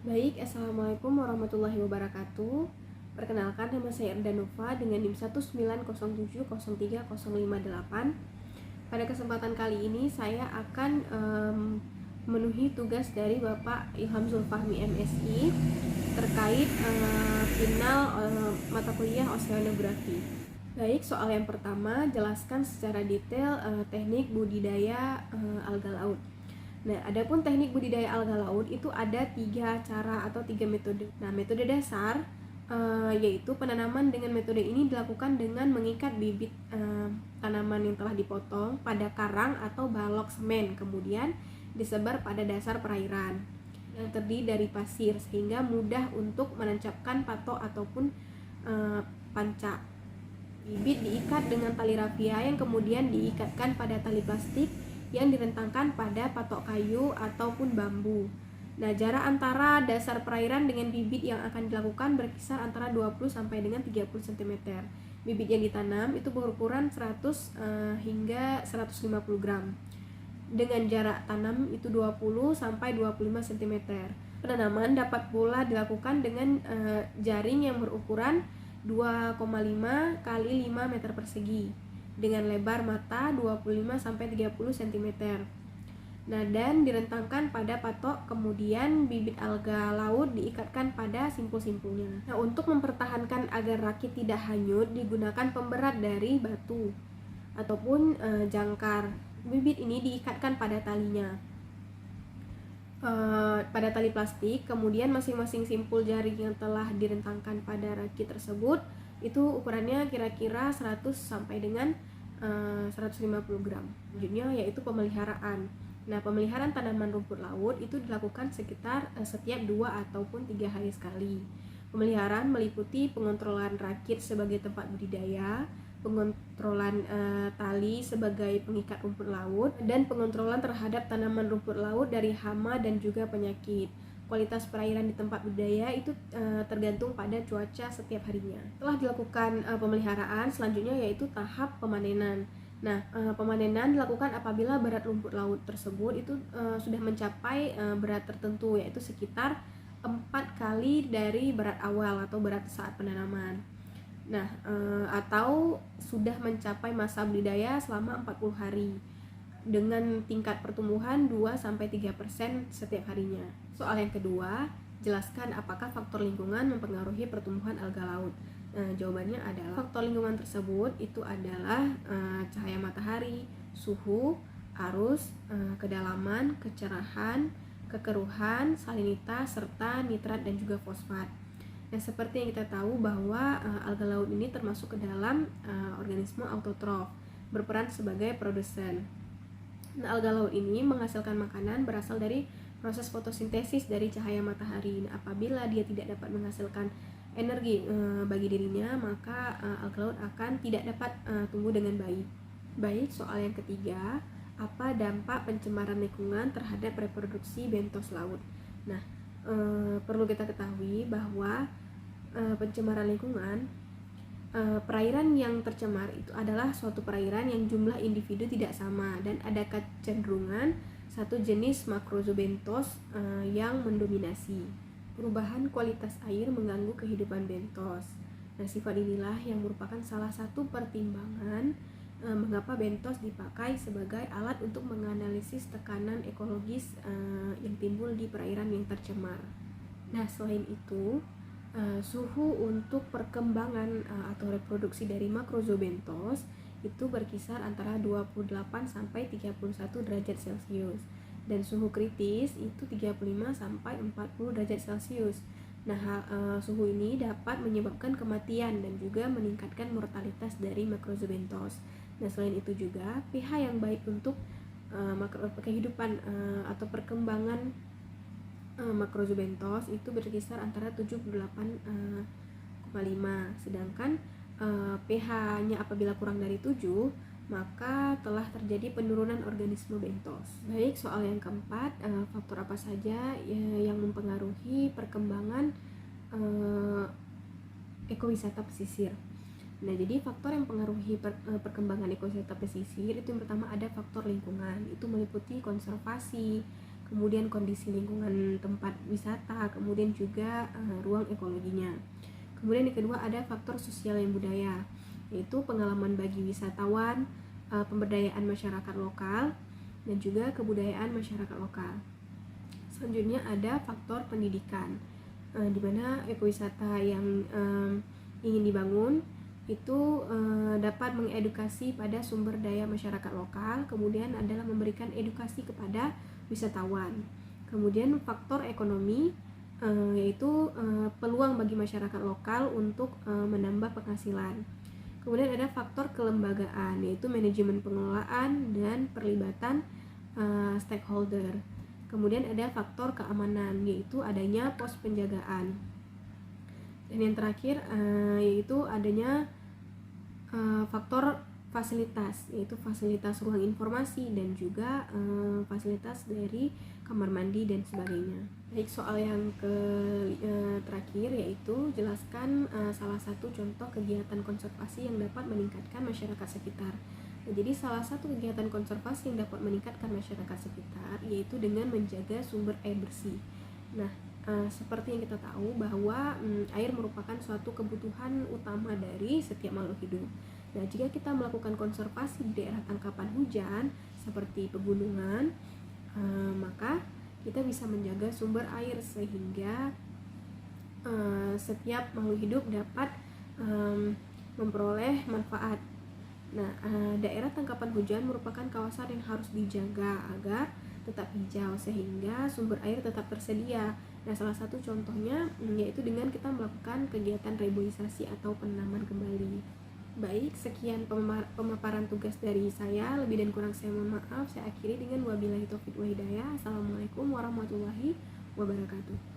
Baik, Assalamualaikum warahmatullahi wabarakatuh. Perkenalkan, nama saya Erdanova dengan NIM 190703058. Pada kesempatan kali ini saya akan memenuhi tugas dari Bapak Ilham Zulfahmi MSI terkait final mata kuliah oceanografi. Baik, soal yang pertama, jelaskan secara detail teknik budidaya alga laut. Nah, adapun teknik budidaya alga laut itu ada 3 cara atau 3 metode. Nah, metode dasar yaitu penanaman dengan metode ini dilakukan dengan mengikat bibit tanaman yang telah dipotong pada karang atau balok semen, kemudian disebar pada dasar perairan yang terdiri dari pasir sehingga mudah untuk menancapkan patok ataupun panca. Bibit diikat dengan tali rafia yang kemudian diikatkan pada tali plastik yang direntangkan pada patok kayu ataupun bambu. Nah, jarak antara dasar perairan dengan bibit yang akan dilakukan berkisar antara 20 sampai dengan 30 cm. Bibit yang ditanam itu berukuran 100 hingga 150 gram. Dengan jarak tanam itu 20 sampai 25 cm. Penanaman dapat pula dilakukan dengan jaring yang berukuran 2,5 kali 5 meter persegi dengan lebar mata 25 sampai 30 cm. Nah, dan direntangkan pada patok, kemudian bibit alga laut diikatkan pada simpul-simpulnya. Nah, untuk mempertahankan agar rakit tidak hanyut digunakan pemberat dari batu ataupun jangkar. Bibit ini diikatkan pada talinya. Pada tali plastik, kemudian masing-masing simpul jaring yang telah direntangkan pada rakit tersebut itu ukurannya kira-kira 100 sampai dengan 150 gram. Selanjutnya yaitu pemeliharaan. Nah, pemeliharaan tanaman rumput laut itu dilakukan sekitar setiap 2 ataupun 3 hari sekali. Pemeliharaan meliputi pengontrolan rakit sebagai tempat budidaya, pengontrolan tali sebagai pengikat rumput laut, dan pengontrolan terhadap tanaman rumput laut dari hama dan juga penyakit. Kualitas perairan di tempat budidaya itu tergantung pada cuaca setiap harinya. Setelah dilakukan pemeliharaan, selanjutnya yaitu tahap pemanenan. Nah, pemanenan dilakukan apabila berat rumput laut tersebut itu sudah mencapai berat tertentu, yaitu sekitar 4 kali dari berat awal atau berat saat penanaman. Nah, atau sudah mencapai masa budidaya selama 40 hari dengan tingkat pertumbuhan 2-3% setiap harinya. Soal yang kedua, jelaskan apakah faktor lingkungan mempengaruhi pertumbuhan alga laut. Jawabannya adalah faktor lingkungan tersebut itu adalah cahaya matahari, suhu, arus, kedalaman, kecerahan, kekeruhan, salinitas, serta nitrat dan juga fosfat. Nah, seperti yang kita tahu bahwa alga laut ini termasuk ke dalam organisme autotrof, berperan sebagai produsen. Nah, alga laut ini menghasilkan makanan berasal dari proses fotosintesis dari cahaya matahari. Nah, apabila dia tidak dapat menghasilkan energi bagi dirinya, maka alga laut akan tidak dapat tumbuh dengan baik. Baik, soal yang ketiga, apa dampak pencemaran lingkungan terhadap reproduksi bentos laut? Nah, perlu kita ketahui bahwa pencemaran lingkungan, perairan yang tercemar itu adalah suatu perairan yang jumlah individu tidak sama dan ada kecenderungan satu jenis makrozobentos yang mendominasi. Perubahan kualitas air mengganggu kehidupan bentos. Nah, sifat inilah yang merupakan salah satu pertimbangan mengapa bentos dipakai sebagai alat untuk menganalisis tekanan ekologis yang timbul di perairan yang tercemar. Nah, selain itu, suhu untuk perkembangan atau reproduksi dari makrozobentos itu berkisar antara 28 sampai 31 derajat Celcius dan suhu kritis itu 35 sampai 40 derajat Celcius. Nah, suhu ini dapat menyebabkan kematian dan juga meningkatkan mortalitas dari makrozobentos. Nah, selain itu juga pH yang baik untuk kehidupan atau perkembangan makrozobentos itu berkisar antara 78,5, sedangkan pH-nya apabila kurang dari 7 maka telah terjadi penurunan organisme bentos. Baik, soal yang keempat, faktor apa saja yang mempengaruhi perkembangan ekowisata pesisir. Nah, jadi faktor yang mempengaruhi perkembangan ekowisata pesisir itu yang pertama ada faktor lingkungan, itu meliputi konservasi, kemudian kondisi lingkungan tempat wisata, kemudian juga ruang ekologinya. Kemudian yang kedua ada faktor sosial dan budaya, yaitu pengalaman bagi wisatawan, pemberdayaan masyarakat lokal, dan juga kebudayaan masyarakat lokal. Selanjutnya ada faktor pendidikan, di mana ekowisata yang ingin dibangun itu dapat mengedukasi pada sumber daya masyarakat lokal, kemudian adalah memberikan edukasi kepada wisatawan. Kemudian faktor ekonomi, yaitu peluang bagi masyarakat lokal untuk menambah penghasilan. Kemudian ada faktor kelembagaan, yaitu manajemen pengelolaan dan perlibatan stakeholder. Kemudian ada faktor keamanan, yaitu adanya pos penjagaan. Dan yang terakhir yaitu adanya faktor fasilitas, yaitu fasilitas ruang informasi dan juga fasilitas dari kamar mandi dan sebagainya. Baik, soal yang terakhir yaitu jelaskan salah satu contoh kegiatan konservasi yang dapat meningkatkan masyarakat sekitar. Nah, jadi salah satu kegiatan konservasi yang dapat meningkatkan masyarakat sekitar yaitu dengan menjaga sumber air bersih. Nah, seperti yang kita tahu bahwa air merupakan suatu kebutuhan utama dari setiap makhluk hidup. Nah, jika kita melakukan konservasi di daerah tangkapan hujan seperti pegunungan, maka kita bisa menjaga sumber air sehingga setiap makhluk hidup dapat memperoleh manfaat. Nah, daerah tangkapan hujan merupakan kawasan yang harus dijaga agar tetap hijau sehingga sumber air tetap tersedia. Nah, salah satu contohnya yaitu dengan kita melakukan kegiatan reboisasi atau penanaman kembali. Baik, sekian pemaparan tugas dari saya. Lebih dan kurang saya mohon maaf. Saya akhiri dengan wabillahi taufiq wa hidayah. Assalamualaikum warahmatullahi wabarakatuh.